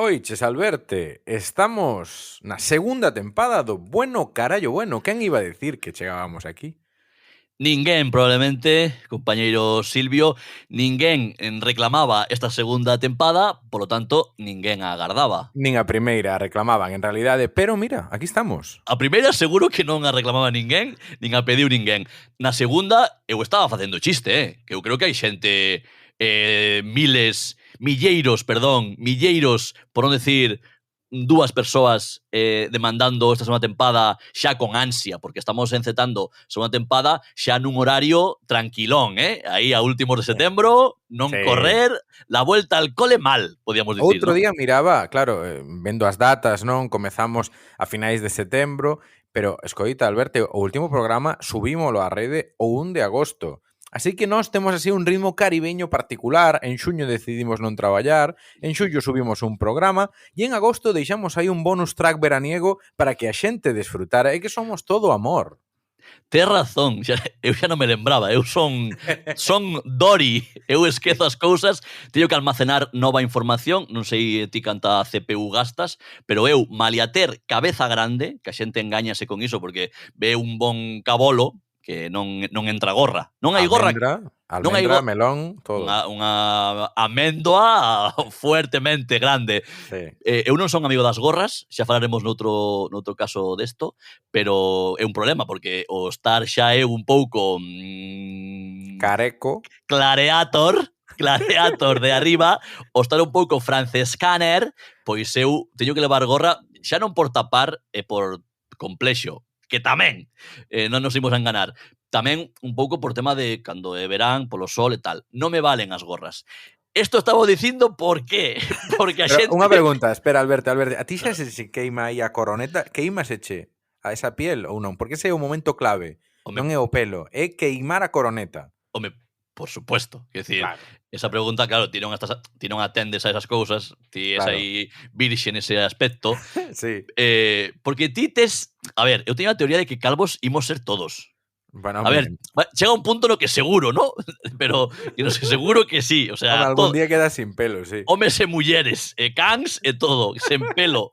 Oiches, Alberte, estamos na segunda tempada do Bueno Carallo Bueno. Quen iba a decir que chegábamos aquí? Ninguén, probablemente, compañeiro Silvio, ninguén reclamaba esta segunda tempada, polo tanto, ninguén a agardaba. Nin a primeira a reclamaban, en realidade, pero mira, aquí estamos. A primeira seguro que non a reclamaba ninguén, nin a pediu ninguén. Na segunda, eu estaba facendo chiste, que eu creo que hai xente, milleiros, por non decir dúas persoas demandando esta segunda tempada xa con ansia, porque estamos encetando segunda tempada xa nun horario tranquilón, aí a últimos de setembro, non correr, la vuelta al cole mal, podíamos dicir. Outro día miraba, claro, vendo as datas, non? Comezamos a finais de setembro, pero escoita, Alberto, o último programa subímolo á rede o 1 de agosto. Así que nós temos así un ritmo caribeño particular, en xuño decidimos non traballar, en xullo subimos un programa e en agosto deixamos aí un bonus track veraniego para que a xente desfrutara, e que somos todo amor. Tes razón, eu xa non me lembraba, eu son Dory, eu esquezo as cousas, teño que almacenar nova información, non sei ti canta CPU gastas, pero eu, malia ter cabeza grande, que a xente engáñase con iso porque ve un bon cabolo, que non entra gorra. Non hai gorra. Almendra, melón, todo. Unha amendoa fuertemente grande. Sí. Eu non son amigo das gorras, xa falaremos noutro caso desto, pero é un problema, porque o estar xa é un pouco... careco. Clareator de arriba, o estar un pouco francescaner, pois eu teño que levar gorra xa non por tapar e por complexo, que tamén, non nos imos a enganar, tamén un pouco por tema de cando é verán, polo sol e tal. Non me valen as gorras. Esto estaba dicindo por qué? Porque a xente... Unha pregunta, espera, Alberto, a ti xa se queima aí a coroneta? Queimaseche a esa piel ou non? Porque ese é o momento clave. Non é o pelo, é queimar a coroneta. Home, por supuesto. Quer decir, claro. Esa pregunta, claro, ti non atendes a esas cousas, ti es aí virxe nese aspecto. Sí. Porque ti tes... A ver, eu teño a teoría de que calvos imos ser todos. Bueno, a ver, chega un punto no que seguro, ¿no? Pero que no sé, seguro que sí. O sea, algún día quedas sin pelo, sí. Homes e mulleres, cans e todo, sen pelo.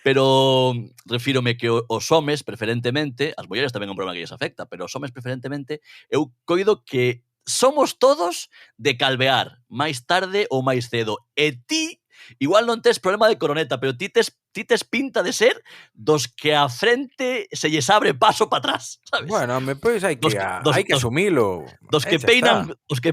Pero refírome que os homes, preferentemente, as mulleres tamén é un problema que lles afecta, pero os homes, preferentemente, eu coido que somos todos de calvear máis tarde ou máis cedo. E ti, igual non tes problema de coroneta, pero ti tes pinta de ser dos que a frente se lles abre paso para atrás, sabes? Bueno, pois hai que asumilo. Dos que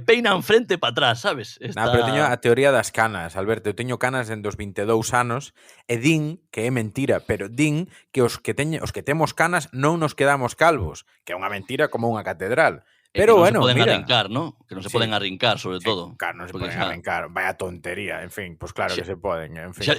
peinan frente para atrás, sabes? Pero teño a teoría das canas, Alberto. Eu teño canas en dos 22 anos e din, que é mentira, pero din que os que temos canas non nos quedamos calvos, que é unha mentira como unha catedral. Pero que bueno, se poden mira. arrincar, ¿no? Que non se poden arrincar, sobre todo. Claro, non se poden arrincar. Vaya tontería, en fin. Pues claro que se poden, en fin.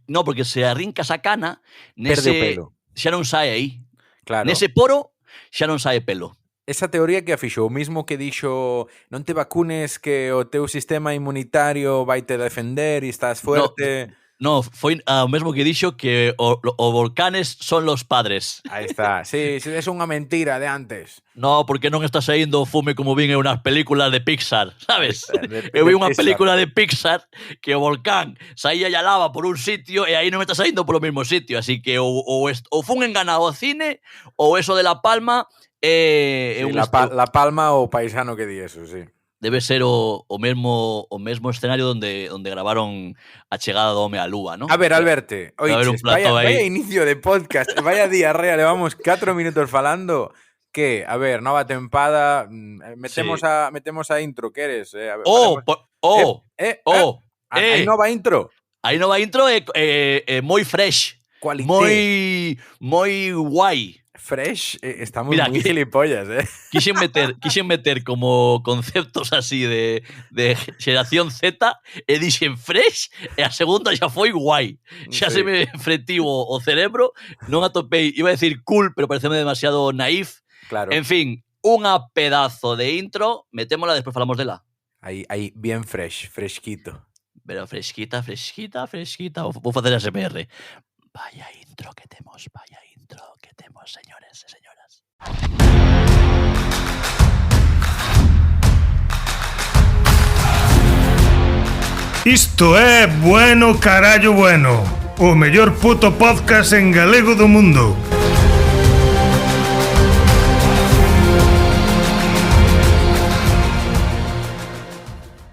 No, porque se arrincas a cana, perde o pelo. Xa non sae aí. Claro. Nese poro, xa non sae pelo. Esa teoría que a fixo, o mismo que dixo non te vacunes que o teu sistema inmunitario vai te defender e estás fuerte... No, foi o mesmo que dixo que o volcanes son los padres. Aí está. Sí, é unha mentira de antes. No, porque non está saindo fume como vin en unhas películas de Pixar, sabes? Eu vi unha película de Pixar que o volcán saía e a lava por un sitio e aí non está saindo polo mesmo sitio, así que o fun enganado ao cine ou eso de La Palma La Palma o paisano que di eso, sí. Debe ser o mesmo escenario onde gravaron a chegada do home á lúa, ¿no? A ver, Alberto, oiches, vaya inicio de podcast, vaya diarrea, levamos 4 minutos falando, que, a ver, nova tempada, metemos a intro, queres? Hai nova intro? Hai nova intro e moi fresh, moi guai. Fresh, estamos moi gilipollas, Quixen meter como conceptos así de xeración Z e dixen fresh e a segunda xa foi guai. Xa se me fretiu o cerebro, non atopei, iba a decir cool, pero pareceme demasiado naif. Claro. En fin, unha pedazo de intro, metémola, despois falamos dela. Aí bien fresquito. Pero fresquita. Vou facer a SMR. Vaya intro que temos, señores e señoras. Isto é Bueno Carallo Bueno, o mellor puto podcast en galego do mundo.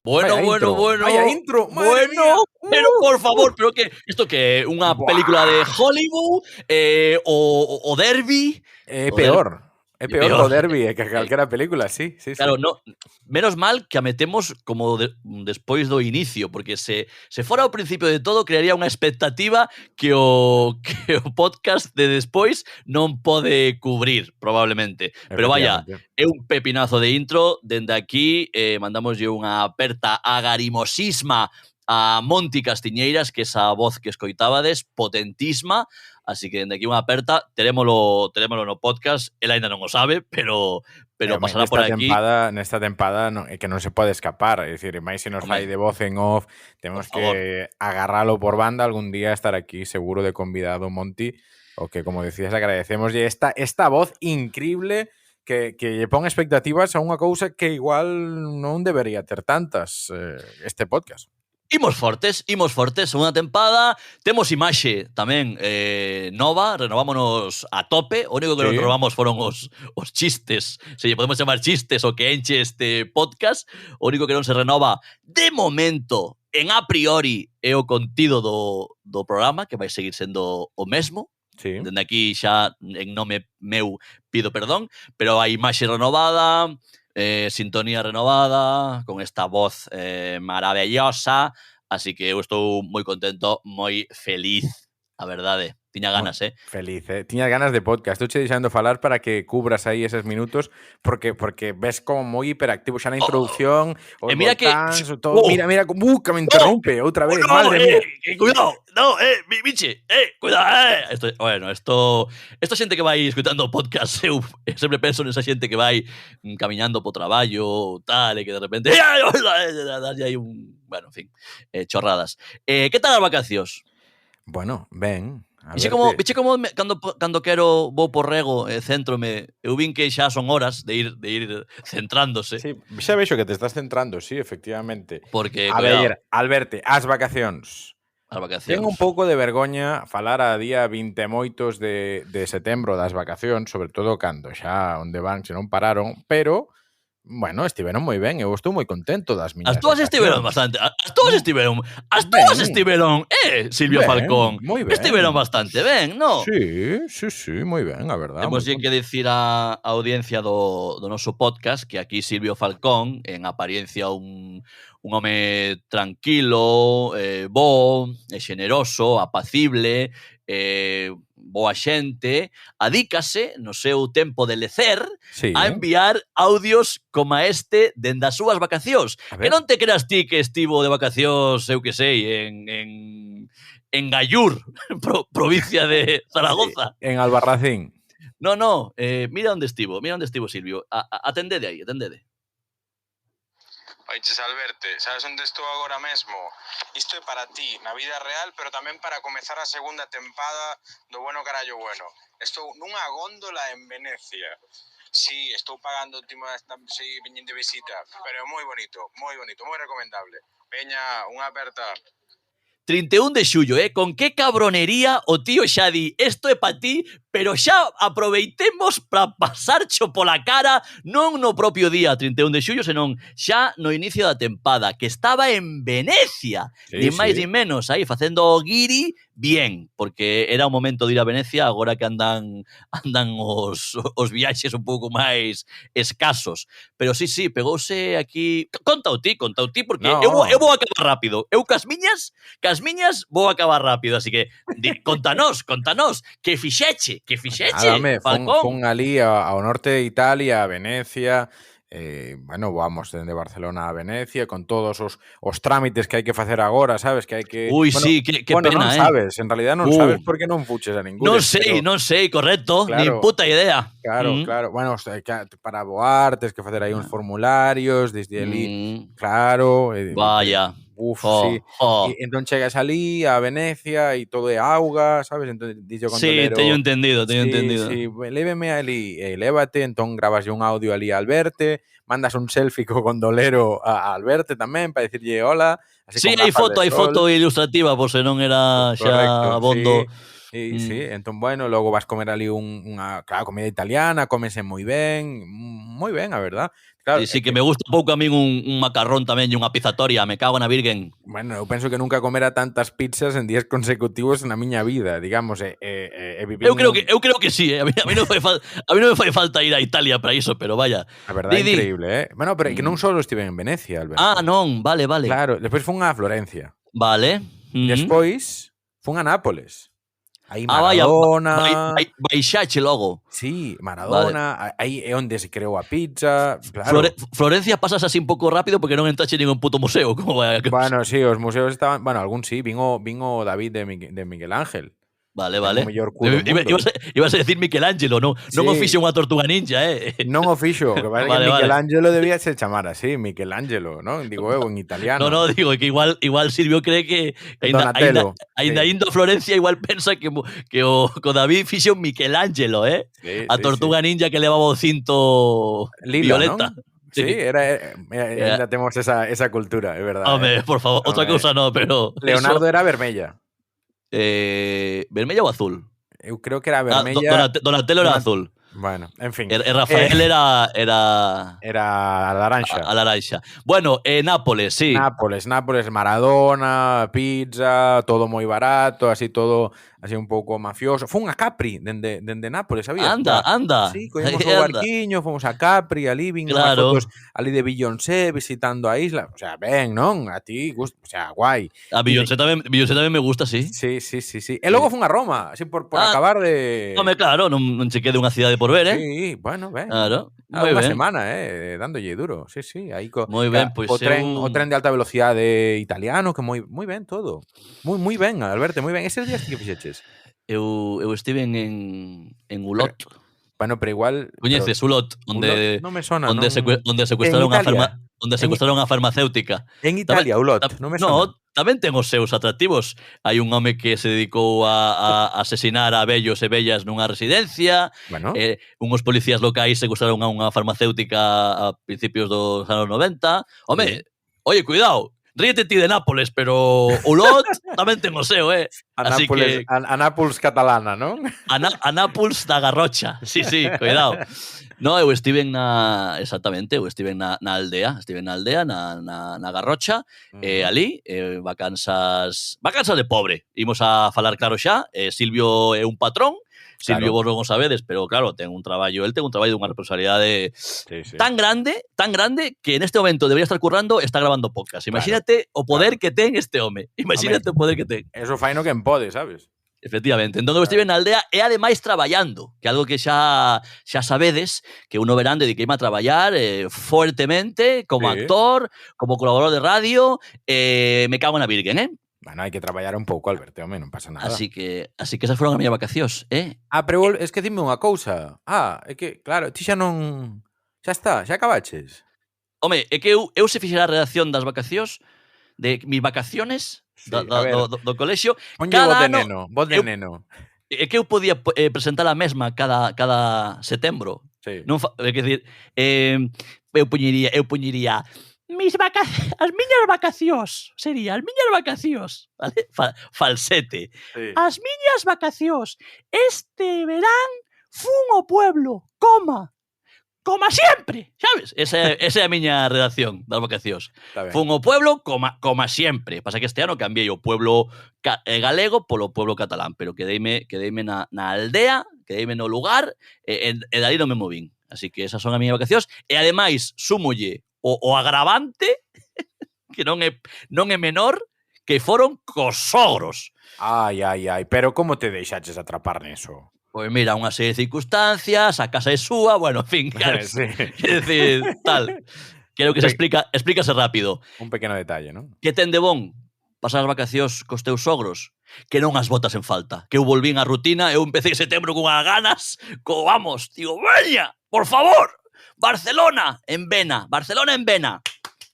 Vaya intro, vaya intro, madre bueno, mía. Pero por favor, pero que isto que é unha película de Hollywood, o Derby, É o peor. É peor peor. o Derby que calquera película, sí. Claro, no, menos mal que a metemos como despois do inicio, porque se fora ao principio de todo, crearía unha expectativa que o podcast de despois non pode cubrir, probablemente. Pero vaya, é un pepinazo de intro. Dende aquí mandamoslle unha aperta agarimosisma a Monti Castiñeiras, que esa voz que escoitabades, potentísima. Así que dende aquí unha aperta, terémolo no podcast. El aínda non o sabe, pero pasará por aquí. Nesta tempada non, é que non se pode escapar. É dicir, máis se nos fai de voz en off, temos que agarralo por banda. Algún día estar aquí seguro de convidado, Monti. O que, como decías, agradecemos esta voz increíble que lle pon expectativas a unha cousa que igual non debería ter tantas, este podcast. Imos fortes, segunda tempada. Temos imaxe tamén nova, renovámonos a tope. O único que non renovamos foron os chistes, se lle podemos chamar chistes o que enche este podcast. O único que non se renova de momento, en a priori, é o contido do programa, que vai seguir sendo o mesmo. Sí. Dende aquí xa en nome meu pido perdón, pero a imaxe renovada, sintonía renovada, con esta voz maravillosa, así que eu estou moi contento, moi feliz, a verdade. Tiña ganas, Feliz, tiñas ganas de podcast. Estou che deixando falar para que cubras aí eses minutos, porque ves como moi hiperactivo xa na introducción, os mira botáns, todo. Mira, que me interrompe outra vez, madre mía. Cuidado, no, biche, cuidado, esto xente que vai escutando o podcast, eu sempre penso nesa xente que vai camiñando po traballo, tal, e que de repente darlle aí un, bueno, en fin, chorradas. Que tal as vacacións? Bueno, ben. Vixe como cando quero vou por rego e céntrome, eu vin que xa son horas de ir centrándose. Sí, xa vexo que te estás centrando, sí, efectivamente. Porque, a ver, Alberto, as vacacións. Ten un pouco de vergoña falar a día 20 moitos de setembro das vacacións, sobre todo cando xa onde van se non pararon, pero bueno, estiveron moi ben, eu estou moi contento das miñas. As túas estiveron bastante. As túas estiveron, Silvio ben, Falcón. Moi ben. Estiveron bastante ben, ¿no? Sí, moi ben, a verdade. Temos que dicir a audiencia do noso podcast que aquí Silvio Falcón, en apariencia un home tranquilo, bo, xeneroso, apacible, boa xente, adícase no seu tempo de lecer a enviar audios como este dende as súas vacacións. Que non te creas ti que estivo de vacacións, eu que sei, en Gallur, provincia de Zaragoza. En Albarracín. No, mira onde estivo Silvio. Atendede aí, atendede. Oiches, Alberto, sabes onde estou agora mesmo? Isto é para ti, na vida real, pero tamén para comezar a segunda tempada do Bueno Carallo Bueno. Estou nunha góndola en Venecia. Sí, estou pagando o último viñen de visita, pero moi bonito, moi recomendable. Veña, unha aperta. 31 de xullo, con que cabronería o tío xa di, isto é pa ti, pero xa aproveitemos para pasarcho pola cara, non no propio día 31 de xullo, senón xa no inicio da tempada, que estaba en Venecia, ni máis ni menos, aí facendo o guiri bien, porque era o momento de ir a Venecia, agora que andan os viaxes un pouco máis escasos. Pero sí, pegouse aquí... Conta o ti, porque eu vou acabar rápido. Eu cas miñas vou acabar rápido, así que contanos, que fixeche, Falcón? Fun ali ao norte de Italia, a Venecia. Bueno, vamos dende Barcelona a Venecia con todos os trámites que hai que facer agora, sabes? Que hai que... Ui, sí, que pena, non sabes, en realidad non sabes porque non fuches a ningún. Non sei, correcto, claro, ni puta idea. Claro. Bueno, para voar, tens que facer aí uns formularios desde ali, claro. Vaya. sí. E entón chegas ali a Venecia e todo é auga, sabes? Entón dixo Sí, gondolero... teño entendido. Sí, léveme ali, lévate, entón grabaslle un audio ali a Alberte, mandas un selfie co gondolero a Alberte tamén para dicirlle hola, así Sí, con gafas de hai sol. foto ilustrativa, por se non era xa Correcto, abondo. sí. Entón, bueno, logo vas comer ali unha, claro, comida italiana, cómese moi ben, a verdad. Claro, Sí, que me gusta un pouco a min un macarrón tamén e unha pizzatoria, me cago na virgen. Bueno, eu penso que nunca comera tantas pizzas en días consecutivos na miña vida, digamos, Eu creo que sí, a mí non me fai falta ir a Italia para iso, pero vaya. A verdade é increíble, Bueno, pero é que non só estiven en Venecia, Alberto. Ah, non, vale. Claro, despois fun a Florencia. Vale. Despois fun a Nápoles. Aí Vaya, Maradona... baixache logo. Sí, Maradona, aí é onde se creou a pizza, claro. Florencia pasas así un pouco rápido porque non entrache ningún puto museo. Como vai a cosa? Bueno, sí, os museos estaban... Bueno, algún sí, vin o David de Miguel Ángel. Vale. O mellor culo do mundo. Ibas a decir Michelangelo, non o fixo unha tortuga ninja, Non o fixo, que parece Vale, que Michelangelo debía se chamar así, Michelangelo, non? Digo eu, en italiano. No, digo que igual Silvio cree que ainda indo a Florencia igual pensa que o David fixo un Michelangelo, a tortuga ninja que levaba o cinto Lila, violeta. ¿no? Sí, ainda temos esa cultura, é verdade. Home, por favor, outra cousa no, pero... Leonardo era vermella. ¿Vermella o azul? Eu creo que era vermella. Donatello era azul. Bueno, en fin. Rafael era laranxa. A laranxa. Bueno, Nápoles, sí. Nápoles, Maradona, pizza, todo moi barato, así todo así un pouco mafioso. Fun a Capri dende Nápoles, sabías? Anda. Sí, collemos o barquiño, fomos a Capri, ali vin unhas fotos ali de Beyoncé visitando a isla. O sea, ben, non? A ti, o sea, guai. A Beyoncé tamén me gusta, sí. Sí. E logo fun a Roma, así por acabar de... Home, claro, non che quede unha cidade por ver, Sí, bueno, ben. Claro. Unha semana, dándolle duro. Sí. Aí moi ben, pois o tren de alta velocidade italiano, que moi ben todo. Moi ben, Alberto, moi ben. Eses días que fixeches? Eu estive en Ulot. Bueno, pero igual... Coñeces Ulot, onde non me sona, onde secuestraron a farmacéutica. En Italia, Ulot, non me sona. Tamén ten os seus atractivos. Hai un home que se dedicou a asesinar a vellos e vellas nunha residencia. Bueno. Unhos policías locais secuestraron a unha farmacéutica a principios dos anos 90. Home, oye, cuidado, ríete ti de Nápoles, pero Ulot tamén ten o seu, Así que... A Nápoles catalana, non? A Nápoles da Garrocha. Sí, cuidado. No, eu estive na aldea, na Garrocha, ali, vacanzas de pobre. Imos a falar claro xa, Silvio é un patrón, Silvio vos non o sabedes, pero claro, ten un traballo dunha responsabilidade tan grande que neste momento debería estar currando, está grabando podcast. Imagínate o poder que ten este home. Imagínate o poder que ten. Eso fai no quen pode, sabes? Efectivamente. Entón, eu estive na aldea e ademais traballando, que algo que xa sabedes, que uno verán dediqueime a traballar fuertemente como actor, como colaborador de radio, me cago na virgen, Bueno, hai que traballar un pouco, Alberto, home, non pasa nada. Así que esas foron as miñas vacacións, pero es que dime unha cousa. É que, claro, ti xa non... Xa está, xa acabaches. Home, é que eu se fixera a redacción das vacacións, de mis vacaciones do colexio, cada ano... Voz de neno. É que eu podía presentar a mesma cada setembro. Sí. Non é dicir, eu poñería as miñas vacacións, sería as miñas vacacións, vale? Falsete. Sí. As miñas vacacións este verán fun ao pueblo, coma sempre, sabes? Esa é a miña redacción das vacacións. Fun ao pueblo, coma sempre. Pasa que este ano cambiei o pueblo galego polo pueblo catalán, pero quedeime na aldea, quedeime no lugar, e dali non me movín. Así que esas son as miñas vacacións. E ademais, súmolle o agravante, que non é menor, que foron cos sogros. Ai, pero como te deixaches atrapar neso? Pois mira, unha serie de circunstancias, a casa é súa, bueno, en fin, sí. Quer decir, tal. Creo que se explícase rápido. Un pequeno detalle, non? Que ten de bon pasar as vacacións cos teus sogros? Que non as botas en falta. Que eu volvín á rutina, eu empecé setembro con as ganas, vamos, digo, veña, por favor, Barcelona en Vena.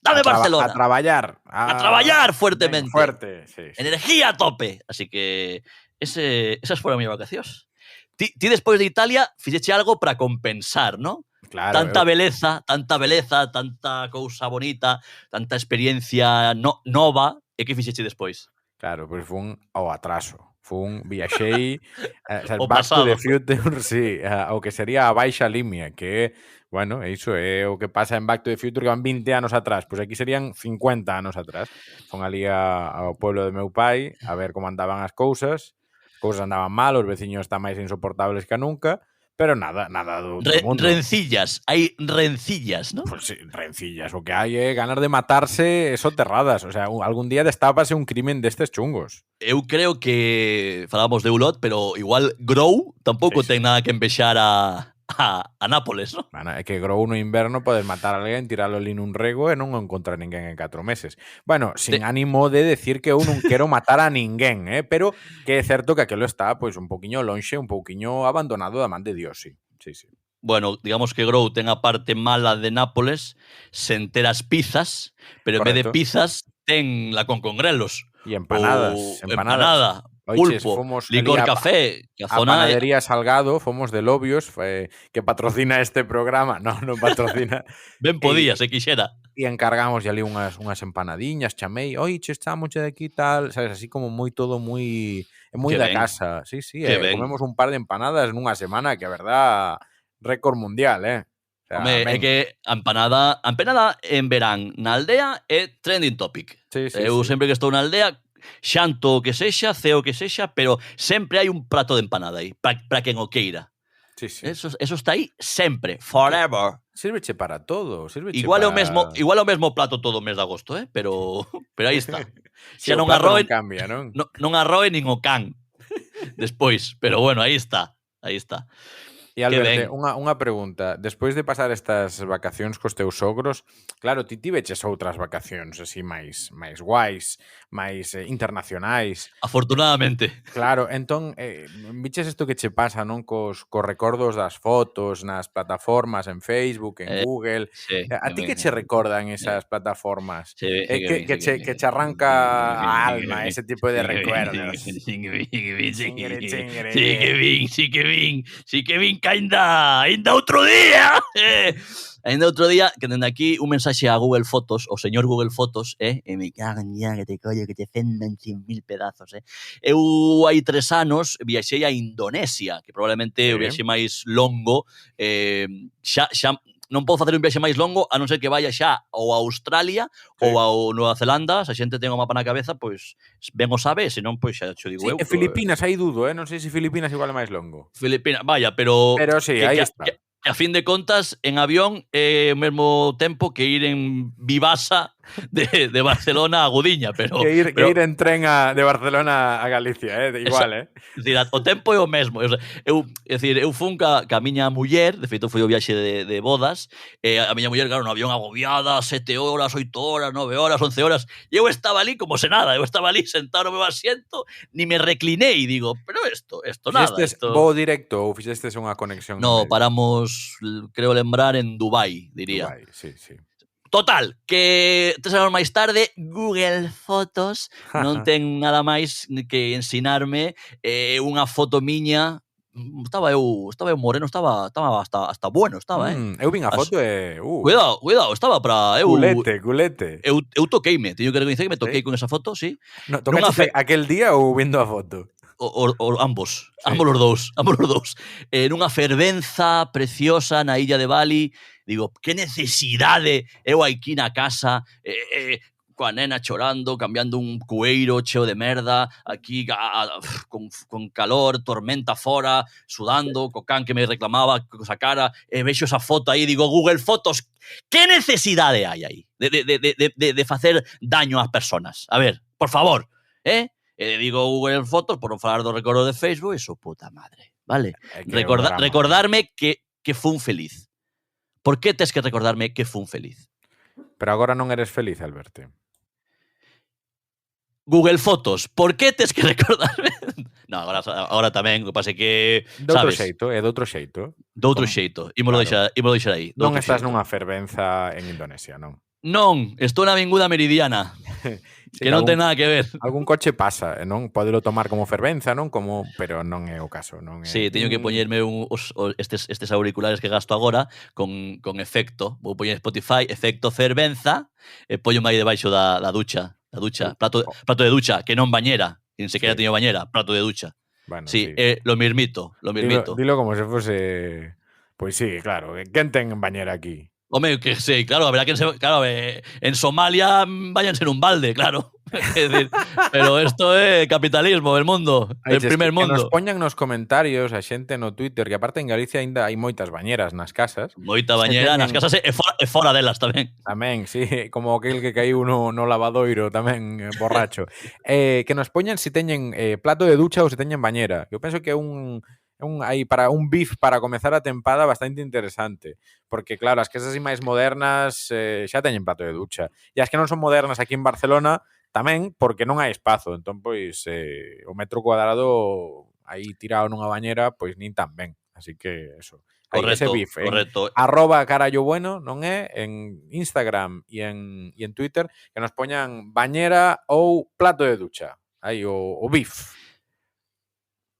Dame Barcelona. A traballar. A traballar fuertemente. Fuerte, sí. Energía a tope. Así que esas fueron mis vacacións. Ti despois de Italia fixeche algo para compensar, ¿no? Claro. Tanta beleza, tanta cousa bonita, tanta experiencia nova. E que fixeche despois? Claro, pois fun ao atraso. Viaxei O Back to the pasado. Future, sí, o que sería a baixa limia, que, bueno, iso é o que pasa en Back to the Future, que van 20 anos atrás, pois aquí serían 50 anos atrás. Fon ali ao pueblo de meu pai a ver como andaban as cousas andaban mal, os veciños están máis insoportables que nunca, pero nada do outro mundo. Rencillas, hai rencillas, ¿no? Pues sí, rencillas, o que hai é ganas de matarse soterradas, o sea, algún día destápase un crimen destes chungos. Eu creo que falábamos de Ulot, pero igual Grow tampouco ten nada que envexar a Nápoles, ¿no? Bueno, é que Grow no inverno podes matar a alguén, tiralo ali nun rego e non encontrar ninguén en 4 meses. Bueno, sin ánimo de decir que eu non quero matar a ninguén, pero que é certo que aquilo está pois un poquiño lonxe, un poquiño abandonado da man de Dios, sí. Sí. Bueno, digamos que Grow ten a parte mala de Nápoles sen ter as pizzas, pero en vez de pizzas ten la con grelos. E empanadas. Empanada, Oiches, pulpo, licor café. A Panadería Salgado, fomos de Lobios, que patrocina este programa. Non patrocina. Ben podía, se quixera. E encargamos ali unhas empanadiñas, chamei, oiche, estamos de aquí tal, sabes, así como moi todo moi da casa. Sí, comemos un par de empanadas nunha semana, que a verdad, récord mundial, O sea, é que a empanada en verán na aldea é trending topic. Eu sempre que estou na aldea xanto o que sexa, ceo o que sexa, pero sempre hai un prato de empanada aí, para quen o queira. Sí. Eso está aí sempre, forever. Sírveche para todo, igual é o mesmo plato todo o mes de agosto, pero aí está. Xa non arroe, cambia, non? Non arroe nin o can. Despois, pero bueno, aí está. E Alberto, unha pregunta. Despois de pasar estas vacacións cos teus sogros, claro, ti tiveches outras vacacións así máis guais, máis internacionais. Afortunadamente. Claro, entón, viches isto que che pasa, non? Cos recordos das fotos nas plataformas, en Facebook, en Google. Sí, a ti que che recordan esas plataformas? Sí, que che arranca a alma ese tipo de recuerdos. Sí que vin que ainda outro día. Ainda outro día, que dende aquí un mensaxe a Google Fotos, o señor Google Fotos, e me cagan ya, que te collo, que te fendan 100.000 pedazos, Eu hai 3 anos viaxei a Indonesia, que probablemente o viaxe máis longo, xa non podo facer un viaxe máis longo a non ser que vaya xa ou a Australia ou a Nova Zelanda. Se a xente ten o mapa na cabeza, pois ben o sabe, senón pois xa xo digo eu. E Filipinas, hai dudo, non sei se Filipinas igual é máis longo. Filipinas, vaya, pero sí, aí está. Que a fin de contas, en avión é o mesmo tempo que ir en Vivasa de Barcelona a Gudiña, pero... Que ir en tren de Barcelona a Galicia, igual, Decir, o tempo é o mesmo. Eu fun ca miña muller, de feito foi o viaxe de bodas, a miña muller, claro, no avión agobiada, 7 horas, 8 horas, 9 horas, 11 horas, e eu estaba ali como se nada, eu estaba ali sentado no meu asiento, ni me reclinei, digo, pero isto nada. Fixestes voo directo ou fixestes unha conexión? No, paramos, creo lembrar, en Dubai, diría. Dubai, sí. Total, que 3 anos máis tarde, Google Fotos non ten nada máis que ensinarme unha foto miña. Estaba eu moreno, estaba hasta bueno, estaba, Eu vin a foto e... Cuidado, estaba para... Culete. Eu toqueime, teño que reconocer que me toquei con esa foto, sí. No, tocaste aquel día ou vendo a foto? Ambos os dous. Nunha fervenza preciosa na illa de Bali, digo, que necesidade eu aquí na casa, coa nena chorando, cambiando un cueiro cheo de merda, aquí con calor, tormenta fora, sudando, co can que me reclamaba cosa cara, vexo esa foto aí, digo, Google Fotos, que necesidade hai aí de facer daño ás persoas? A ver, por favor, digo Google Fotos, por non falar do recordo de Facebook, e puta madre, vale? Recordarme que fun feliz. Por que tes que recordarme que fun feliz? Pero agora non eres feliz, Alberto. Google Fotos, por que tes que recordarme? No, agora tamén, o que pasa é que... De outro xeito, é de outro xeito. De outro xeito, ímolo deixar aí. Non estás nunha fervenza en Indonesia, non? Non, estou na Avinguda Meridiana. Sí, Que non ten nada que ver. algún coche pasa, non? Podelo tomar como fervenza, non? Pero non é o caso, non é. Sí, teño que poñerme estes auriculares que gasto agora con efecto. Vou poñer Spotify, efecto fervenza, e poño aí debaixo da ducha. Prato de ducha, que non bañera. Nin sequera teño bañera, prato de ducha. Bueno, Sí, sí. lo mirmito. Dilo como se fose... Pois sí, claro. Quen ten bañera aquí? Home, que sei, claro, habrá que claro, en Somalia váyanse en un balde, claro. Es decir, pero esto é capitalismo del mundo, Aí, del primer que nos mundo. poñan nos comentarios a xente no Twitter, que aparte en Galicia aínda hai moitas bañeras nas casas. Moita bañera nas casas e fora delas tamén. Tamén, sí, como aquel que caiu no lavadoiro tamén, borracho. Que nos poñan se teñen plato de ducha ou se teñen bañera. Eu penso que é aí para un beef para comezar a tempada bastante interesante, porque claro, as casas así máis modernas xa teñen plato de ducha, e as que non son modernas aquí en Barcelona tamén, porque non hai espazo, entón pois o metro cuadrado aí tirado nunha bañera, pois nin tan ben, así que eso. Aí ese beef, correcto. @carallobueno, non é? En Instagram e en Twitter, que nos poñan bañera ou plato de ducha. Aí o beef.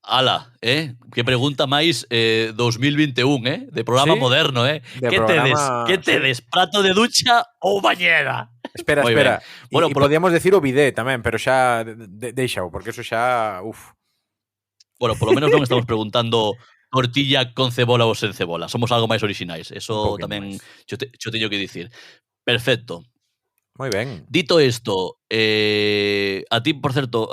Ala, que pregunta máis 2021, de programa Sí, moderno, de que programa, tedes, prato de ducha ou bañera? Espera. Moi ben. Bueno, podíamos decir o bidé tamén, pero xa deixao, porque eso xa, Bueno, polo menos non estamos preguntando tortilla con cebola ou sen cebola. Somos algo máis orixinais. Eso tamén yo teño que dicir. Perfecto. Moi ben. Dito isto, a ti, por certo,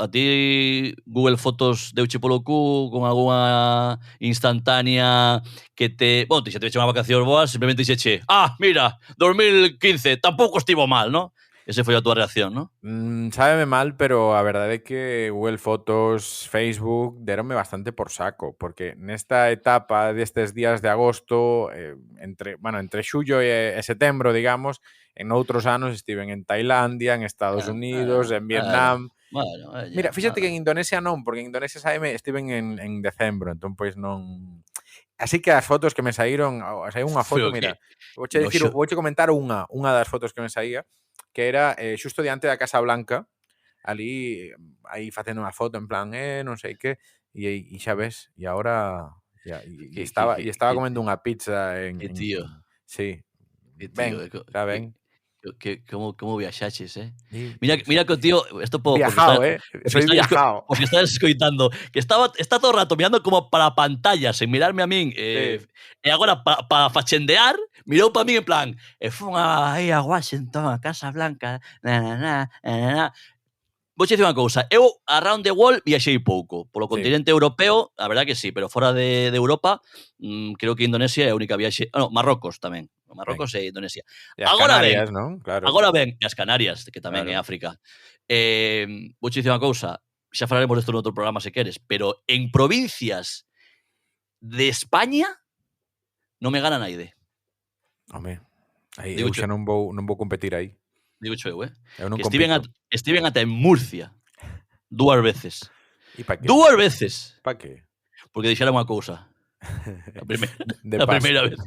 Google Fotos deuche polo cu con algunha instantánea que bueno, xa te veche unha vacación boas, simplemente dixeche, mira, 2015, tampouco estivo mal, ¿no? Ese foi a túa reacción, ¿no? Sábeme mal, pero a verdade é que Google Fotos, Facebook, deronme bastante por saco, porque nesta etapa destes días de agosto, entre xullo e setembro, digamos, en outros anos estiven en Tailandia, en Estados Unidos, en Vietnam. Bueno, mira, fíxate que en Indonesia non, porque en Indonesia estiven en decembro, entón pois non... Así que as fotos que me saíron, saiu unha foto, mira, vouche comentar unha das fotos que me saía, que era xusto diante da Casa Blanca, ali, aí facendo unha foto en plan, non sei que, e xa ves, e agora... E estaba comendo unha pizza en... Que tío. Sí. Ben, está ben. Como viaxaches, Mira que o tío, esto viajao, soy viajao. Porque estás escoitando que está todo o rato mirando como para a pantalla, sen mirarme a min, e agora para fachendear, mirou para min en plan, fun aí a Washington, a Casa Blanca, Vouche dicir unha cousa, eu a round the world viaxei pouco, polo continente europeo, a verdad que sí, pero fora de Europa, creo que Indonesia é a única viaxe, Marrocos tamén, Marrocos e Indonesia. E as Canarias, non? Claro. Agora ben, e as Canarias, que tamén é África. Vouche dicir unha cousa, xa falaremos desto noutro programa se queres, pero en provincias de España non me gana naide. Home, aí eu xa non vou competir aí. Digo eu, Eu non estiven ata en Murcia 2 veces. E pa que? 2 veces. Pa que? Porque dixera unha cousa. A primeira vez.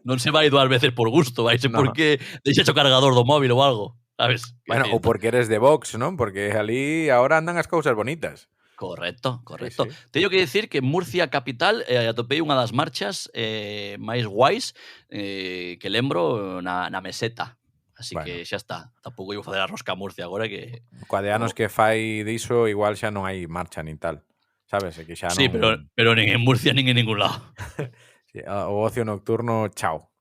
Non se vai 2 veces por gusto, vaise porque deixaxe o cargador do móvil ou algo, sabes? Bueno, ou porque eres de Vox, non? Porque ali agora andan as cousas bonitas. Correcto. Sí. Teño que dicir que en Murcia capital atopei unha das marchas máis guais que lembro na meseta. Así que xa está. Tampouco iba a facer a rosca a Murcia agora que... Coa de anos que fai diso, igual xa non hai marcha nin tal. Sabes? Que xa non... Sí, pero nin en Murcia nin en ningún lado. Sí, o ocio nocturno, chao.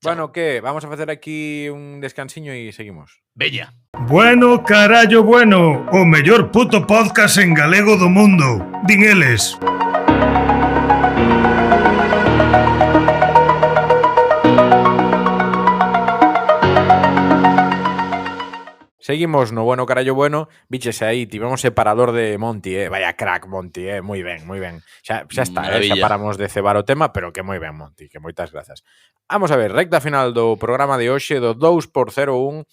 Bueno, que? Vamos a facer aquí un descansiño e seguimos. Veña. Bueno, carallo bueno, o mellor puto podcast en galego do mundo. Din eles. Seguimos no bueno carallo bueno. Biches aí, tivemos separador de Monty, vaya crack Monty, moi ben, moi ben. Xa está, xa paramos de cebar o tema, pero que moi ben Monty, que moitas grazas. Vamos a ver, recta final do programa de hoxe do 2x01.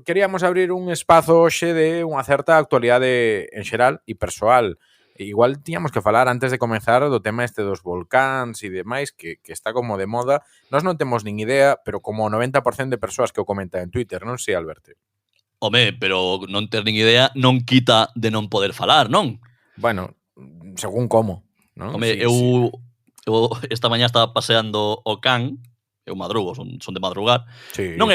Queríamos abrir un espazo hoxe de unha certa actualidade en xeral e persoal. Igual tiñamos que falar antes de comenzar do tema este dos volcáns e demais, que está como de moda. Nós non temos nin idea, pero como o 90% de persoas que o comentan en Twitter, non sei, Alberto? Home, pero non ter nin idea non quita de non poder falar, non? Bueno, según como, non? Home, Sí, eu esta mañá estaba paseando o can, eu madrugo, son de madrugar. sí. Non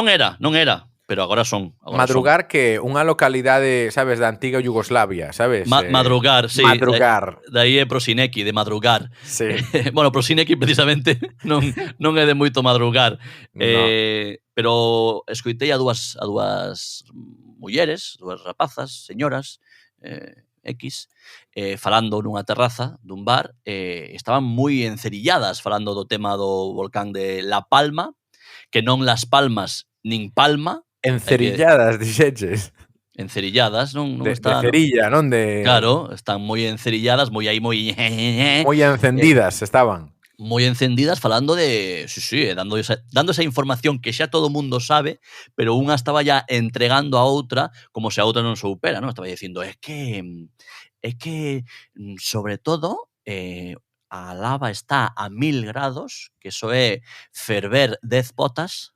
era, pero agora son. Madrugar, que unha localidade, sabes, da antiga Yugoslavia, sabes? Madrugar, sí. Madrugar. Daí é prosineki, de madrugar. Sí. Bueno, prosineki precisamente non é de moito madrugar. No. Pero escoitei a dúas mulleres, dúas rapazas, señoras, X, falando nunha terraza dun bar, estaban moi encerilladas falando do tema do volcán de La Palma, que non Las Palmas nin Palma. Encerilladas, dixeches. Encerilladas, non De está... cerilla, non de... Claro, están moi encerilladas, moi aí, moi... Moi encendidas estaban. Moi encendidas falando de... Sí, dando esa información que xa todo o mundo sabe, pero unha estaba ya entregando a outra como se a outra non soupera, non? Estaba dicindo, é que sobre todo, a lava está a 1000 grados, que eso é ferver 10 potas.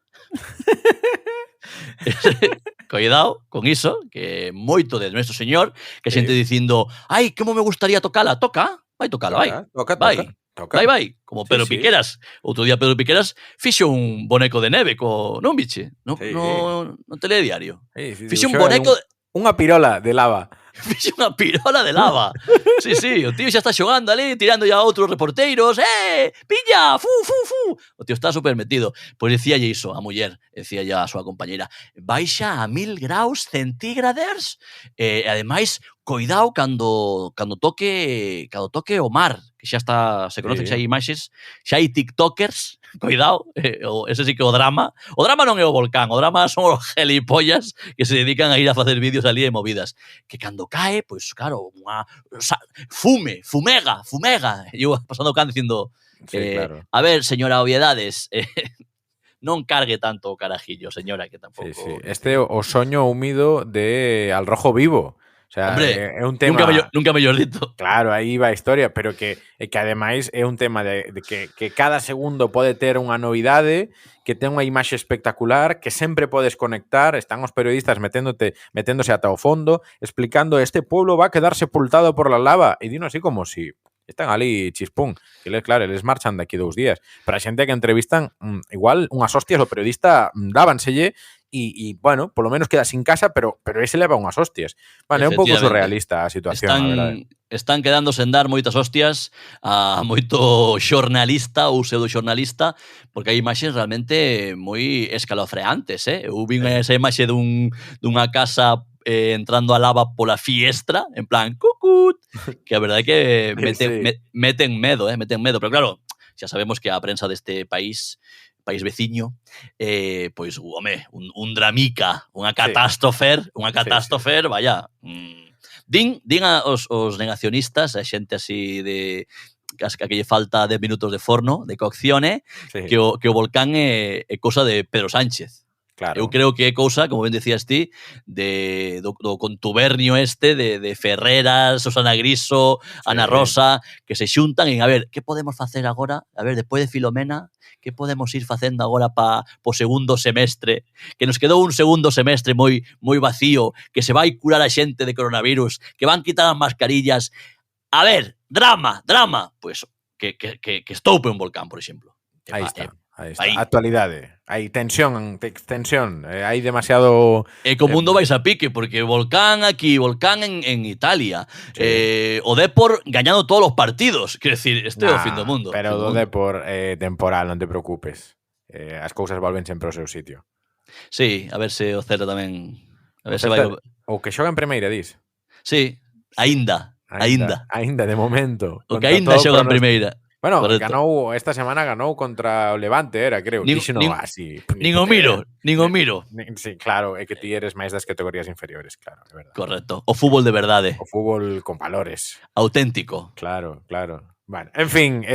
Cuidado con iso, que moito de Nuestro Señor, que xente dicindo, ai, como me gustaría tocala, vai tocala, vai. Toca. Vai, como Pedro Piqueras. Outro día Pedro Piqueras fixo un boneco de neve non, biche? No telediario. Fixo un boneco... Unha pirola de lava. Fixe unha pirola de lava. Sí, o tío xa está xogando ali, tirando ya a outros reporteiros. Pilla, fu. O tío está super metido. Pois dicíalle iso a muller, dicíalle a súa compañeira, baixa a 1000 graus centígrados, e ademais, coidado cando toque o mar, que xa está, se conoce que xa hai imaxes, xa hai tiktokers, coidado, ese sí que o drama. O drama non é o volcán, o drama son os gelipollas que se dedican a ir a facer vídeos ali e movidas. Que cando cae, pois claro, fumega. E eu pasando o can dicindo, claro. A ver, señora Obviedades, non cargue tanto o carajillo, señora, que tampouco... Sí. Este o soño húmido de Al Rojo Vivo. O sea, hombre, é un tema... Nunca mellor dito. Claro, aí va a historia, pero que ademais é un tema de que cada segundo pode ter unha novidade, que ten unha imaxe espectacular, que sempre podes conectar, están os periodistas meténdose ata o fondo, explicando este pueblo va a quedar sepultado por la lava, e dino así como si están ali chispún, que claro, eles marchan daqui 2 días, pero a xente que entrevistan, igual unhas hostias o periodista dábanselle, e bueno, polo menos queda sin casa, pero ese leva unhas hostias. Bueno, é un pouco surrealista a situación, a verdade. Están quedando sen dar moitas hostias a moito xornalista ou pseudo-xornalista, porque hai imaxes realmente moi escalofreantes, Eu vi esa imaxe dunha casa entrando a lava pola fiestra, en plan, cucut, que a verdade é que meten medo, pero claro, xa sabemos que a prensa deste país veciño, pois, home, un dramica, unha catástrofe, vaya. Din os negacionistas, a xente así de que lle falta 10 minutos de forno, de coccione, que o volcán é cousa de Pedro Sánchez. Claro. Eu creo que é cousa, como ben decías ti, do contubernio de Ferreras, Susana Griso, Ana Rosa, que se xuntan en, a ver, que podemos facer agora? A ver, despois de Filomena, que podemos ir facendo agora po segundo semestre? Que nos quedou un segundo semestre moi vacío, que se vai curar a xente de coronavirus, que van quitar as mascarillas. A ver, drama. Pois, que estoupe un volcán, por exemplo. Aí está. Actualidade. Hai tensión, hai demasiado... E co mundo vais a pique, porque volcán aquí, volcán en Italia. Sí. O Depor gañando todos os partidos. Quero decir, este é o fin do mundo. Pero do Depor temporal, non te preocupes. As cousas volven sempre ao seu sitio. Sí, a ver se o Celta tamén... A ver se vai... O que xoga en primeira, dis? Sí, aínda, de momento. O que aínda xoga en primeira. Bueno, esta semana ganou contra o Levante, creo. Nin o miro. Sí, claro, é que ti eres máis das categorías inferiores, claro, é verdade. Correcto. O fútbol de verdade. O fútbol con valores. Auténtico. Claro. Bueno, en fin,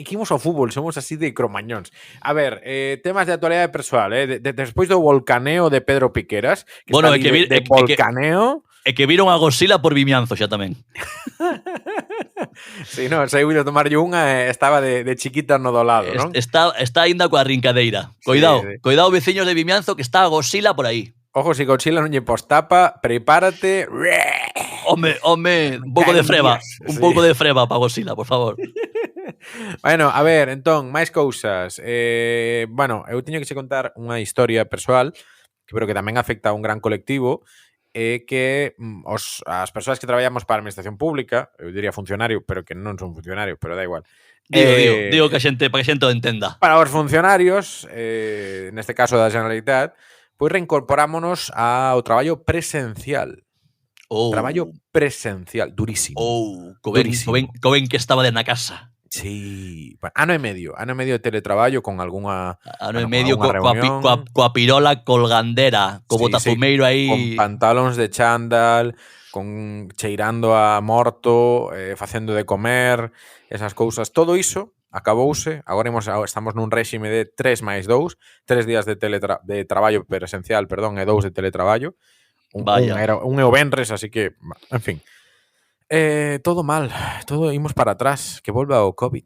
imos ao fútbol, somos así de cromañóns. A ver, temas de actualidade persoal, despois do volcaneo de Pedro Piqueras, que bueno, está de volcaneo... que viron a Godzilla por Vimianzo xa tamén. Sí, non, se ido tomar unha estaba de chiquita no do lado, non? Está aínda coa rincadeira. Sí, Cuidado, sí. cuidado, veciños de Vimianzo, que está a Godzilla por aí. Ojo, si Godzilla non lle postapa, prepárate. Home, un pouco de freba. Un Sí. pouco de freba para Godzilla, por favor. Bueno, a ver, entón, máis cousas. Bueno, eu teño que che contar unha historia persoal que creo que tamén afecta a un gran colectivo que as persoas que traballamos para a administración pública, eu diría funcionario, pero que non son funcionarios, pero da igual. Digo que a xente, para que a xente o entenda. Para os funcionarios, neste caso da Generalitat, pois reincorporámonos ao traballo presencial. Traballo presencial, durísimo. Co ben que estaba de na casa. Sí, ano e medio de teletraballo con algunha Ano e medio reunión. coa pirola colgandera, co botafumeiro aí. Con pantalóns de chándal, con cheirando a morto, facendo de comer, esas cousas. Todo iso acabouse. Agora estamos nun réxime de 3+2, 3 días de traballo presencial, e 2 de teletraballo. Un é o venres, así que, en fin. Todo mal, todo imos para atrás, que volva o COVID.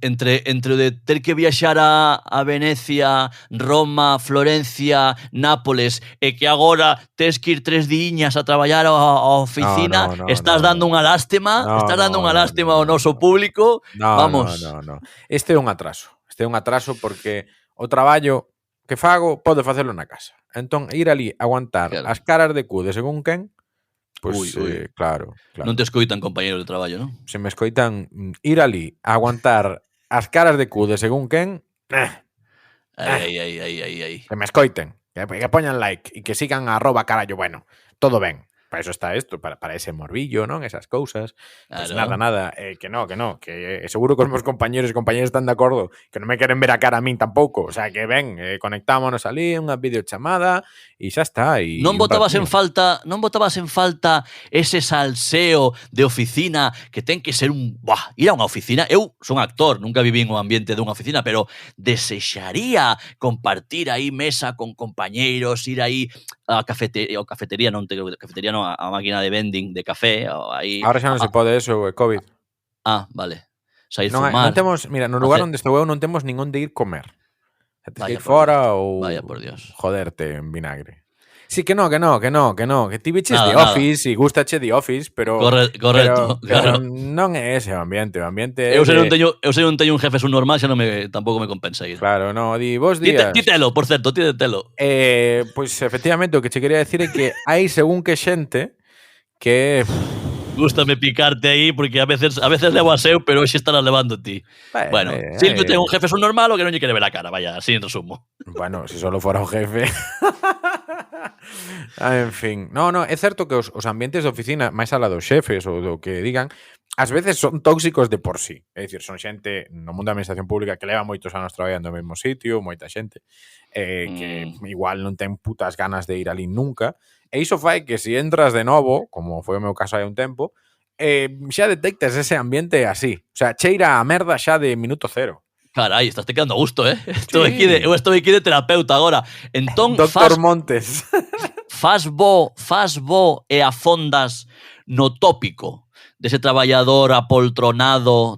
Entre o de ter que viaxar a Venecia, Roma, Florencia, Nápoles, e que agora tes que ir 3 diñas a traballar a oficina, estás dando unha lástima, ao noso público. Vamos. No. Este é un atraso porque o traballo que fago pode facelo na casa. Entón, ir ali aguantar as caras de cu de según quen, pois, claro. Non te escoitan compañeros de traballo, non? Se me escoitan ir ali a aguantar as caras de cu de según quen, Ai. que me escoiten, que poñan like e que sigan a @carallo bueno. Todo ben. Para eso está esto, para ese morbillo, non? Esas cousas. Pues Claro. nada, que no, que seguro que os meus compañeros e compañeras están de acordo, que non me queren ver a cara a min tampouco, o sea, que ven, conectámonos ali, unha videochamada e xa está. E Non botabas en falta ese salseo de oficina que ten que ser ir a unha oficina. Eu son actor, nunca viví en o ambiente dunha oficina, pero desexaría compartir aí mesa con compañeiros, ir aí a cafetería, a máquina de vending de café, aí. Ahora xa non se pode eso, COVID. Vale. Saír Non fumar. temos, mira, no lugar onde estou eu non temos ningún de ir comer. Tens que ir por fora ou Vaya por Dios. joderte en vinagre. Sí, que no, que ti biches Nada, The Office e gustache The Office, pero Correcto, pero claro. non é ese o ambiente Eu se non teño un jefe subnormal, xa tampouco me compensa ir. Claro, no, bos días. Títelo, por certo, títelo. Pois efectivamente o que che quería decir é que hai según que xente que Gústame picarte aí porque a veces levo a seu, pero hoxe estarás levando ti. Bueno, Silvio ten un jefe subnormal o que non lle quere ver a cara, vaya, así en resumo. Bueno, se solo fora o jefe. En fin. No, é certo que os ambientes de oficina, máis alá dos xefes ou do que digan, ás veces son tóxicos de por sí. É dicir, son xente no mundo da administración pública que leva moitos anos traballando no mesmo sitio, moita xente que igual non ten putas ganas de ir ali nunca. E iso fai que se entras de novo, como foi o meu caso hai un tempo, xa detectes ese ambiente así. O sea, cheira a merda xa de minuto cero. Carai, estás te quedando a gusto, eh? Eu estou aquí de terapeuta agora. Entón, Doctor Montes. fas bo e afondas no tópico dese traballadora apoltronada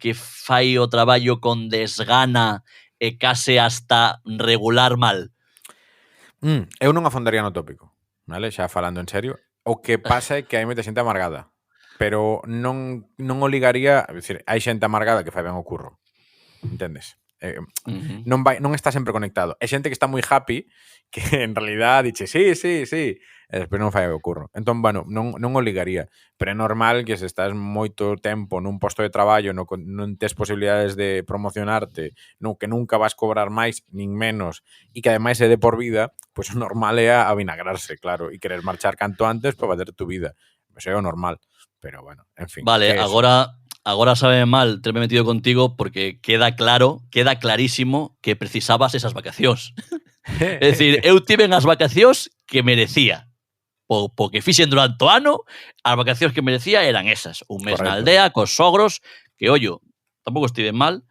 que fai o traballo con desgana e case hasta regular mal. Eu non afondaría no tópico, vale? Xa falando en serio. O que pasa é que hai moita xente amargada, pero non o ligaría, é dicir, hai xente amargada que fai ben o curro. Entendes? Non está sempre conectado. É xente que está moi happy, que en realidad dixe, sí, e despois non fai o curro. Entón, bueno, non o ligaría. Pero é normal que se estás moito tempo nun posto de traballo, non tes posibilidades de promocionarte, que nunca vas cobrar máis, nin menos, e que ademais é de por vida, pois o normal é avinagrarse, claro, e querer marchar canto antes para fazer tu vida. Eso é o normal. Pero bueno, en fin. Vale, agora sabe mal terme metido contigo porque queda clarísimo que precisabas esas vacacións. É dicir, eu tive as vacacións que merecía. Porque fixen durante o ano, as vacacións que merecía eran esas. Un mes na aldea, cos sogros, que, ollo, tampouco estive mal,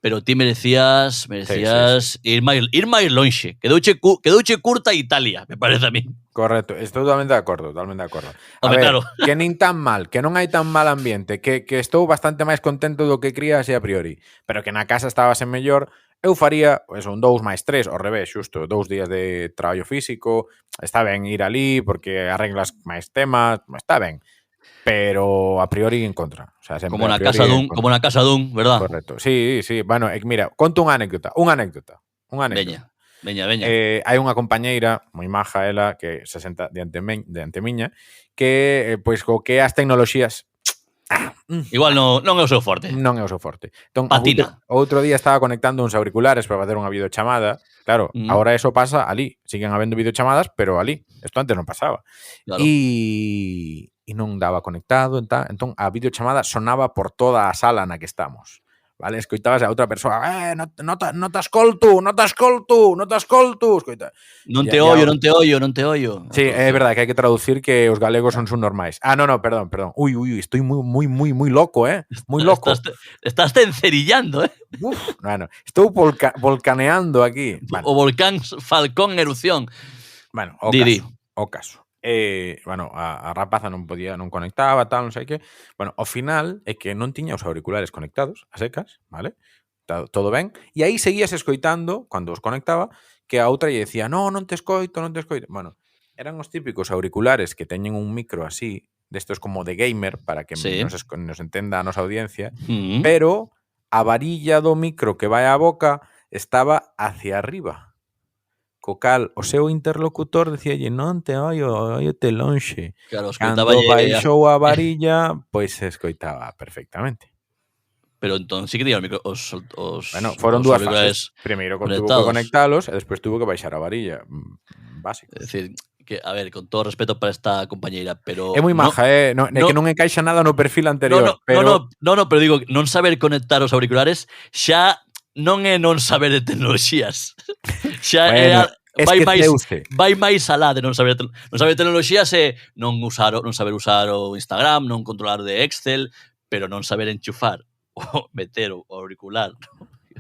pero ti merecías ir máis lonxe. Quedouche curta Italia, me parece a mí. Correcto, estou totalmente de acordo, totalmente de acordo. A Home, ver, claro. que nin tan mal, que non hai tan mal ambiente, que estou bastante máis contento do que cría así a priori, pero que na casa estabase mellor, eu faría pues, un 2 máis 3, ao revés, xusto, 2 días de traballo físico, está ben ir ali porque arreglas máis temas, está ben, pero a priori en contra. O sea, sempre Como a na priori casa en contra. como na casa dun, verdad? Correcto, sí. Bueno, mira, conto unha anécdota. Veña. Hai unha compañeira moi maja ela que se senta diante miña que pois co que as tecnoloxías Igual non é o seu forte. non é o seu forte. Entón, Patina. o outro día estaba conectando uns auriculares para facer unha videochamada. Claro, agora eso pasa ali. Siguen habendo videochamadas, pero ali. Isto antes non pasaba. Claro. E non daba conectado. Entón, a videochamada sonaba por toda a sala na que estamos. Vale, escoitabas a outra persoa, non te escolto. Escoita. Non te ollo. Sí, é verdade que hai que traducir que os galegos son subnormais. No, perdón. Ui, estoy moi loco, moi loco. Estás encerillando, Uf, bueno, estou volcaneando aquí. Bueno. O volcán Falcón en erupción. Bueno, o caso. Bueno, a rapaza non conectaba, tal, non sei que. Bueno, ao final é que non tiña os auriculares conectados, a secas, vale? Todo ben. E aí seguías escoitando, cando os conectaba, que a outra lle decía, non te escoito. Bueno, eran os típicos auriculares que teñen un micro así, destos como de gamer, para que nos entenda a nosa audiencia, pero a varilla do micro que vai á boca estaba hacia arriba. Co cal, o seu interlocutor decíalle non te oiote lonxe. Claro, cando baixou a varilla, pois se escoitaba perfectamente. Pero entón sí que tiña bueno, foron dúas fases. Primeiro tuvo que conectalos e despois tuvo que baixar a varilla. Básico. É dicir, que, a ver, con todo respeto para esta compañeira, pero... É moi maja, que non encaixa nada no perfil anterior. Pero digo, non saber conectar os auriculares xa non é non saber de tecnoloxías. Xa bueno, vai máis alá de non saber tecnoloxías e non saber usar o Instagram, non controlar de Excel, pero non saber enchufar ou meter o auricular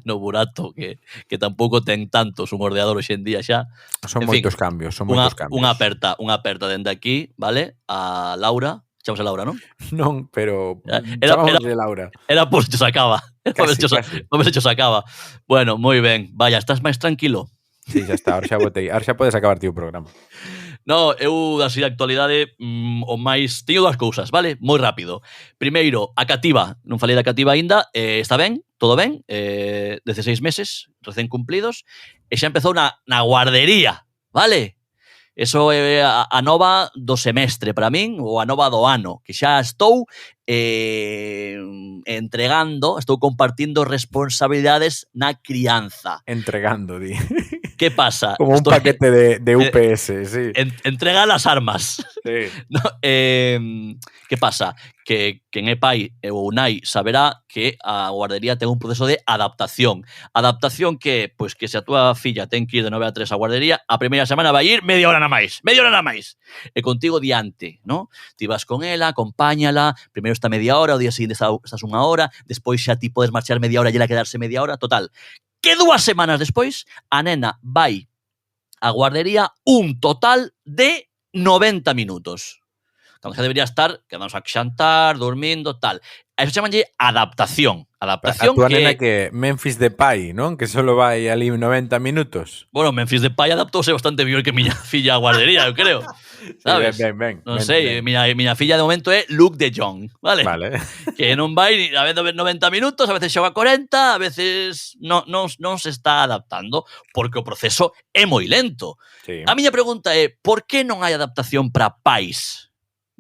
no burato que tampouco ten tantos un ordenador hoxe en día xa. Son moitos cambios. Unha aperta dende aquí, vale? A Laura. Chamamos a Laura, non? Non, pero chamamos de Laura. Era por se sacaba. Casi. Se sacaba. Bueno, moi ben. Vaya, estás máis tranquilo? Sí, xa está. Ahora xa botei. Ahora xa podes acabar ti o programa. No, eu así de actualidade o máis... Teño dúas cousas, vale? Moi rápido. Primeiro, a cativa. Non falei da cativa aínda. Está ben, todo ben. 16 meses, recén cumplidos. E xa empezou na guardería, vale? Eso é a nova do semestre para min, ou a nova do ano, que xa estou estou compartindo responsabilidades na crianza. Entregando, di. Que pasa? Como un paquete de UPS, sí. Entrega las armas. Sí. No, que pasa? Que quen é pai ou nai saberá que a guardería ten un proceso de adaptación. Adaptación que, pois, que se a túa filla ten que ir de 9 a 3 a guardería, a primeira semana vai ir media hora na máis. E contigo diante, ¿no? Ti vas con ela, acompáñala, primeiro está media hora, o día seguinte estás unha hora, despois xa ti podes marchar media hora e ela quedarse media hora, total. Que 2 semanas despois, a nena vai a guardería un total de 90 minutos. Cando xa debería estar quedándose a xantar, dormindo, tal. A eso chamanlle adaptación. Adaptación a túa nena que Memphis Depay, non? Que solo vai ali 90 minutos. Bueno, Memphis Depay adaptouse bastante mellor que miña filla a guardería, eu creo. Sabes? Ben. Non sei, miña filla de momento é Luke de Jong, vale? Que non vai a veces 90 minutos, a veces xoga 40, a veces non se está adaptando porque o proceso é moi lento. Sí. A miña pregunta é, por que non hai adaptación para pais?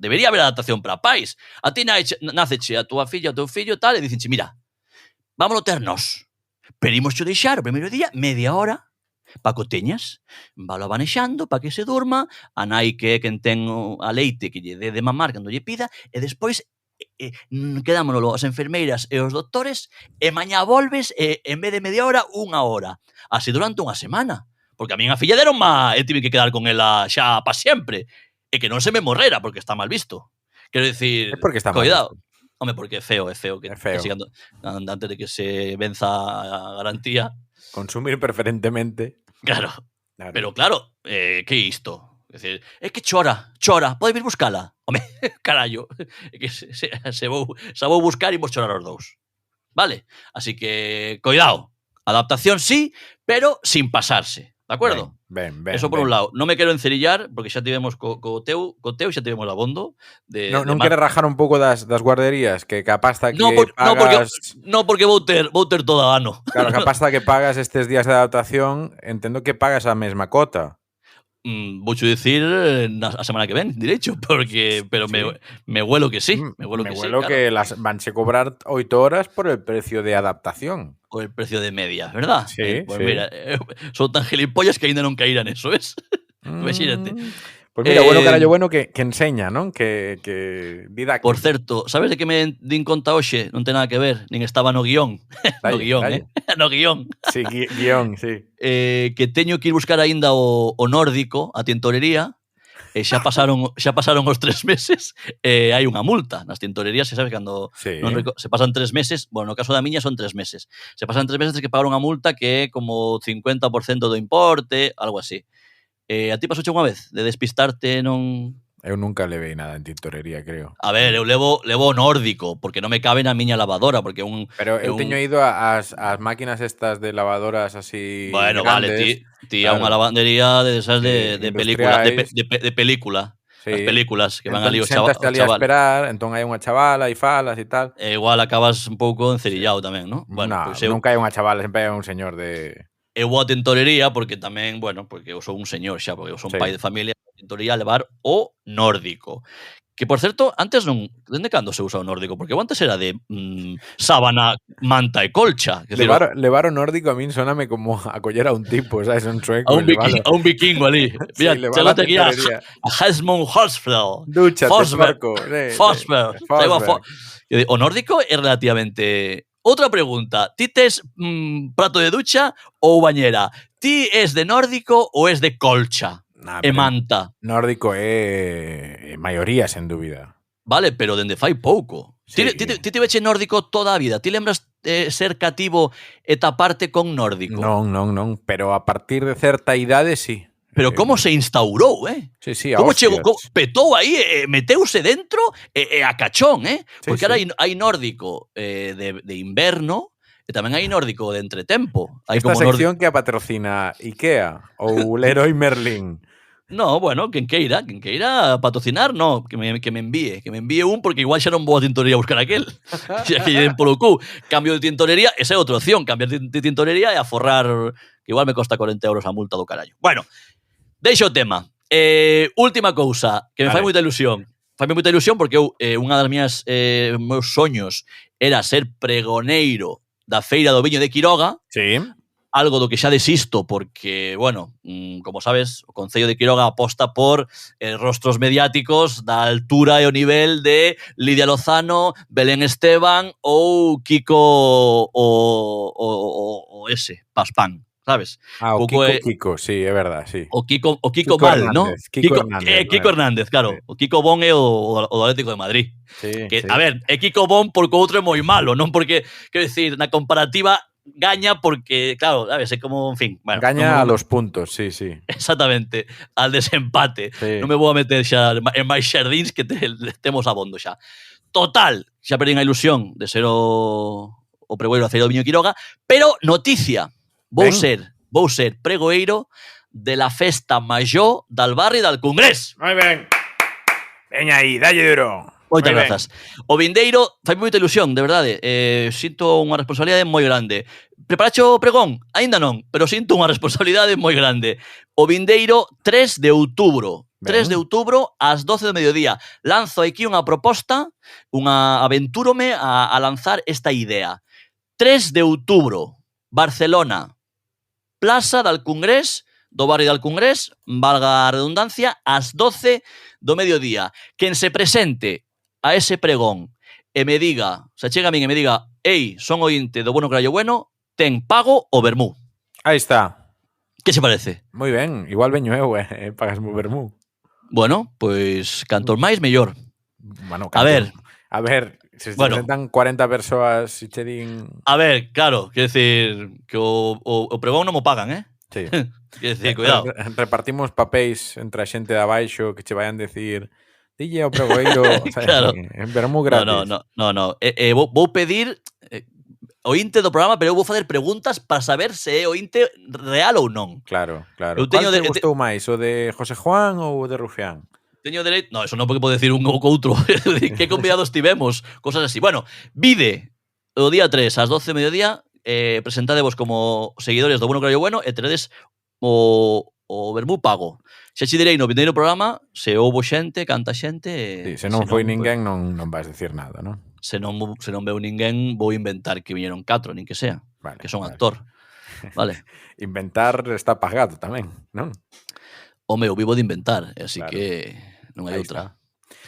Debería haber adaptación para pais. A ti naceche a túa filla, o teu fillo, tal, e dicenche, mira, vámonos ter nós. Pero imos deixar o primeiro día media hora para que o teñas. Valo abanexando para que se durma, a nai que é quen ten a leite que lle dé de mamar cando lle pida, e despois quedámonos as enfermeiras e os doctores, e mañá volves e en vez de media hora, unha hora. Así durante unha semana. Porque a miña filla deron má e tive que quedar con ela xa para sempre. E que non se me morrera porque está mal visto. Quero dicir, é porque está cuidado. Mal visto. Home, porque é feo que É feo. sigan antes de que se venza a garantía. Consumir preferentemente. Claro. Claro. Pero claro, que é isto? É dicir, é que chora, pode vir buscala. Home, carallo, é que se vou buscar e vos chorar os dous. Vale? Así que, cuidado. Adaptación sí, pero sin pasarse. De acuerdo? Ben. Eso por un lado. Non me quero encerillar, porque xa tivemos co teu xa tivemos abondo. Non queres rajar un pouco das guarderías? Que a pasta que pagas... porque vou ter todo ano. Claro, que a pasta que pagas estes días de adaptación, entendo que pagas a mesma cota. Voucho dicir a semana que ven, direito, porque pero Sí. me huelo que sí. Me huelo que las vanse cobrar 8 horas por el precio de adaptación. O el precio de media, ¿verdad? Sí, Pues sí. mira, son tan gilipollas que ainda non caíran eso, ¿ves? Imagínate. Pues mira, bueno, carallo, bueno que enseña, non? Que didáctico. Por certo, sabes de que me din conta hoxe? Non ten nada que ver, nin estaba no guión. No guión, dalle. No guión. Sí, guión, sí. Que teño que ir buscar aínda o nórdico, a tintorería, e xa pasaron os 3 meses, hai unha multa nas tintorerías, se sabes cando Sí. se pasan 3 meses, bueno, no caso da miña son 3 meses. Se pasan 3 meses tens que pagar unha multa que é como 50% do importe, algo así. A ti pasouche unha vez de despistarte non... Eu nunca levei nada en tintorería, creo. A ver, eu levo o nórdico, porque non me cabe na miña lavadora, porque Pero eu teño ido ás máquinas estas de lavadoras así Bueno, grandes. vale, ti claro. a unha lavandería de esas Sí, de película, industriais. de película. Sí. As películas que van Entón, ali os séntaste ali a esperar, entón hai unha chavala e falas e tal. E igual acabas un pouco encerillado tamén, ¿no? Bueno, No, pois eu nunca hai unha chavala, sempre hai un señor de... vou a tintorería porque tamén, bueno, porque eu sou un señor xa, porque eu son Sí. pai de familia, a tintorería a levar o nórdico. Que, por certo, antes non... Dende cando se usa o nórdico? Porque antes era de sábana, manta e colcha. Que Levar o nórdico a min soname como a coller a un tipo, sabes? Un sueco. a un vikingo ali. Mira, chalote aquí a Hasmund Horsfell. Dúchate, porco. Fosberg. O nórdico é relativamente... Outra pregunta. Ti tes prato de ducha ou bañera? Ti es de nórdico ou es de colcha? E manta? Nórdico é maioría, sen dúbida. Vale, pero dende fai pouco. Sí. Ti veche nórdico toda a vida. Ti lembras ser cativo e taparte con nórdico? Non. Pero a partir de certa idade, sí. Pero como se instaurou, Sí, a como hostias. chegou, petou aí, meteuse dentro e a cachón, Sí, porque sí. ahora hai nórdico de inverno e tamén hai nórdico de entretempo. Hai Esta como sección que a patrocina Ikea ou Leroy Merlin. No, bueno, quen queira patrocinar, no, que me envíe un, porque igual xa non vou a tintorería a buscar aquel. Xa que lle den polo cu. Cambio de tintorería, esa é outra opción, cambiar de tintorería e aforrar, que igual me costa 40 euros a multa do carallo. Bueno, deixo o tema. Última cousa, que me fai moita ilusión. Faime moita ilusión porque eu, unha das meus soños era ser pregoneiro da Feira do Viño de Quiroga. Sí. Algo do que xa desisto porque, bueno, como sabes, o Concello de Quiroga aposta por rostros mediáticos da altura e o nivel de Lidia Lozano, Belén Esteban ou Kiko o ese, Paspán, sabes? O Kiko, sí, é verdad, sí. O Kiko Mal, ¿no? Kiko Hernández. Kiko Hernández, claro. Sí. O Kiko Bon é o do Atlético de Madrid. Sí, que, sí. A ver, é Kiko Bon porque o outro é moi malo, non porque, quero dicir, na comparativa gaña porque, claro, sabes, é como, en fin. Bueno, gaña a los puntos, sí. Exactamente, al desempate. Sí. Non me vou a meter xa en máis xardíns que temos abondo xa. Total, xa perdín a ilusión de ser o pregoeiro da Feira do Viño Quiroga, pero noticia, vou ser pregoeiro de la festa maior del barri del Congrés. Moi ben. Veña aí, dalle duro. Moitas grazas. O vindeiro fai moita ilusión, de verdade. Sinto unha responsabilidade moi grande. Preparacho o pregón? Aínda non, pero sinto unha responsabilidade moi grande. O vindeiro 3 de outubro. Ben. 3 de outubro ás 12 do mediodía. Lanzo aquí unha proposta, aventúrome a lanzar esta idea. 3 de outubro, Barcelona, Plaza del Congrés, do barrio del Congrés, valga a redundancia, ás 12 do mediodía. Quen se presente a ese pregón e me diga, se chega a min e me diga, ei, son ointe do Bueno Carallo Bueno, ten pago o vermú. Aí está. Que se parece? Moi ben, igual veño eu, pagas o vermú. Bueno, pois cantos máis mellor. Bueno, a ver, Se Bueno. presentan 40 persoas e che din... A ver, claro, quero decir que o pregón non mo pagan, eh? Sí. Quero decir, cuidado. Repartimos papéis entre a xente de abaixo que che vayan decir dille ao pregoeiro, Claro. en vermú gratis. No. Vou pedir ointe do programa, pero eu vou facer preguntas para saber se é ointe real ou non. Claro. Eu Qual teño te gustou máis, o de José Juan ou o de Rufián? Teño dereito... No, eso non porque podo decir un ou outro. Que convidados tivemos? Cosas así. Bueno, vide o día 3 ás 12 do mediodía, presentadevos como seguidores do Bueno Carallo Bueno e teredes o vermú pago. Xa che direi no vindeiro programa se houbo xente, canta xente... Sí, se non foi ninguén non vais decir nada, non? Se non veu ninguén, vou inventar que viñeron 4, nin que sea. Vale, Que son vale. actor. Vale. Inventar está pagado tamén, non? Home, eu vivo de inventar, así Claro. que non hai Aí outra.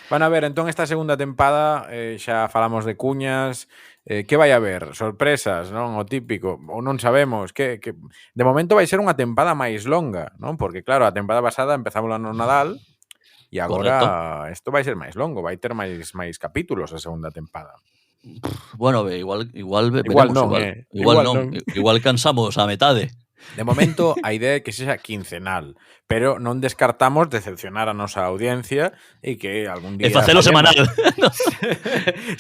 Bueno, a ver, entón esta segunda tempada xa falamos de cuñas, que vai haber? Sorpresas, non? O típico, ou non sabemos, que de momento vai ser unha tempada máis longa, non? Porque claro, a tempada pasada empezamos no Nadal e agora isto vai ser máis longo, vai ter máis capítulos a segunda tempada. Bueno, igual Igual veremos, non, igual igual non. non. Igual cansamos a metade. De momento, a idea é que sexa quincenal, pero non descartamos decepcionar a nosa audiencia e que algún día... E facelo faremos. semanal. No.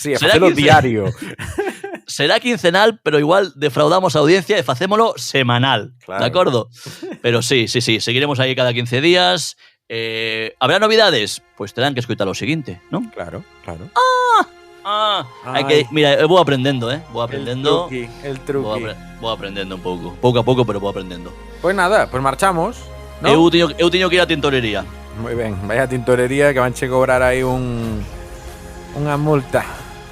Sí, e Será facelo 15. diario. Será quincenal, pero igual defraudamos a audiencia e facémolo semanal. Claro. De acordo? Pero sí, seguiremos aí cada 15 días. Habrá novidades? Pois terán que escoitar o seguinte, non? Claro. Hai que, mira, eu vou aprendendo, vou aprendendo. El truqui. Vou aprendendo un pouco. Pouco a pouco, pero vou aprendendo. Pois nada, pois marchamos, ¿no? Eu teño que ir á tintorería. Moi ben, vai a tintorería que vanche cobrar aí unha multa.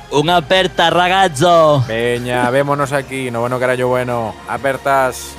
Unha aperta, ragazzo. Veña, vémonos aquí, no Bueno Carallo Bueno. Apertas.